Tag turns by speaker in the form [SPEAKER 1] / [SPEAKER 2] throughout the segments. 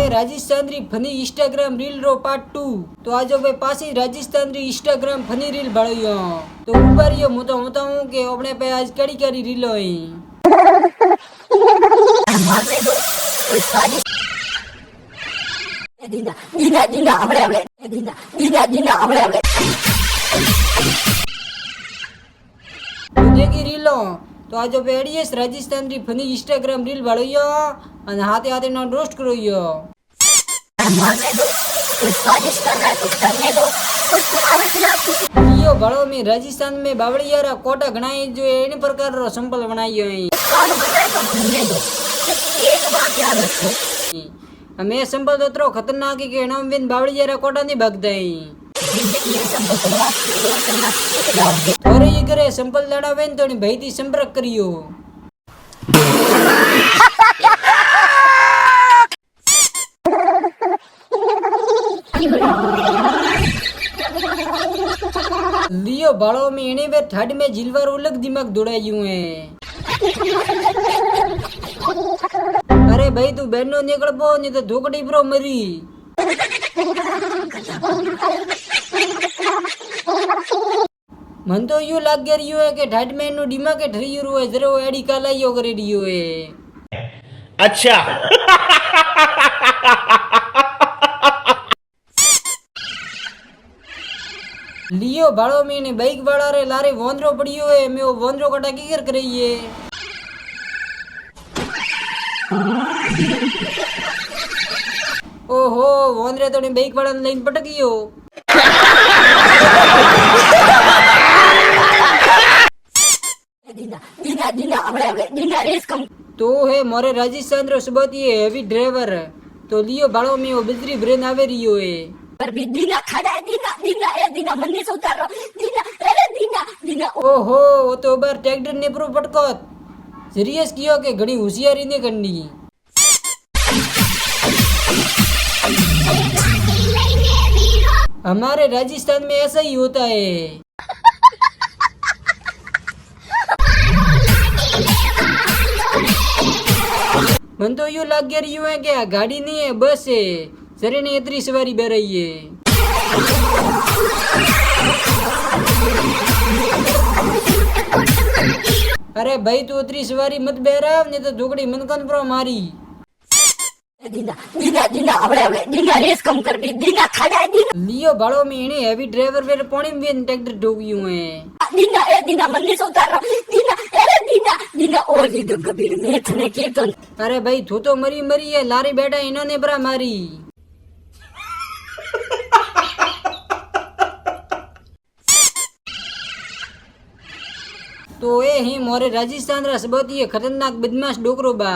[SPEAKER 1] राजस्थान री funny Instagram reel रो part 2 तो आज भाई पासी राजस्थान री इंस्टाग्राम फनी रील भाड़ियो तो ऊपर यो मुतो हूं के अपने पे आज कड़ी कड़ी रीलो ही देखी रीलो तो आज एडीएस राजस्थान री फनी इंस्टाग्राम रील भाड़ियो અને હાથે હાથે નો રોસ્ટ કર્યો यो बड़ो में राजस्थान में बावड़ियारा कोटा गणाई जो इन प्रकार रो संपल बनायो मैं संपल तो खतरनाक के नाम बिन बावड़ियारा कोटा नहीं भागता थोड़े ये करे संपल लड़ा वेन तो भाई थी संपर्क करियो लियो बाड़ो में इन्हें वे ठंड में जिलवार उलग दिमाग दौड़ायू है। अरे भाई तू बहनों निकल पो नहीं तो धोकड़ी प्रो मरी मन तो यूं लाग गया रियो है कि ठंड में इन्हों दिमाग के ठरी रू है जरा वो एडी काला यो करे रियो है।
[SPEAKER 2] अच्छा
[SPEAKER 1] लियो बाड़ो में ने बाइक वाला रे लारे वोंदरो पड़ियो है मैं वो वोंदरो कटा की कर रही है। ओहो वोंदरे तो ने बाइक वाला ने लाइन पटकियो तो है मोरे राजस्थान रो सबती है हेवी ड्राइवर तो लियो बाड़ो में वो बिजली ब्रेन आवे रियो है
[SPEAKER 3] पर भी दीना खड़ा है दीना मन्ने से उतारो दीना
[SPEAKER 1] ओहो वो तो बार ट्रैक्टर ने प्रो पटको सीरियस कियो के घणी होशियारी ने करनी हमारे राजस्थान में ऐसा ही होता है। मन तो यूं लग गया यूं है क्या गाड़ी नहीं है बस है सरे ने इतनी सवारी बह रही है। अरे भाई तू इतनी सवारी मत बह रहा नहीं तो धोकड़ी मनकन प्रो मारी
[SPEAKER 3] दीना रेस कम कर भी दीना खड़ा है
[SPEAKER 1] लियो बाड़ो में इन्हें हैवी ड्राइवर वेर पौड़ी में ट्रैक्टर ठोकी हुए हैं
[SPEAKER 3] दीना मन्ने से उतारो दीना और भी तो कबीर में तने के तो
[SPEAKER 1] अरे भाई तू तो मरी है लारी बेटा इन्होंने बरा मारी तो ये ही मोरे राजस्थान रा सबती खतरनाक बदमाश डोकरो बा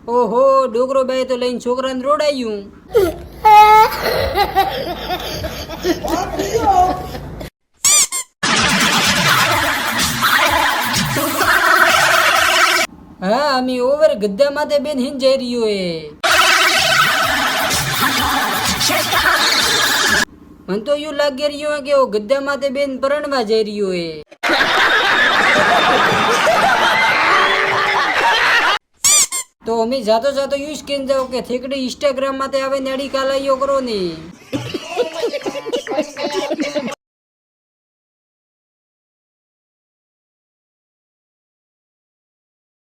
[SPEAKER 1] ओहो डोकरो बा तो लईन छोकरा ने रोडायूं हाँ अमी ओवर गद्दा माथे बेन हिन जाई रियो है। मन तो यूं लाग गया रियो है कि वो गद्दा माथे बेन परणवा जाई रियो है। तो अमी जातो यूज केन जाओ के थेकड़ी इंस्टाग्राम माथे आवे नेडी काला यो करो ने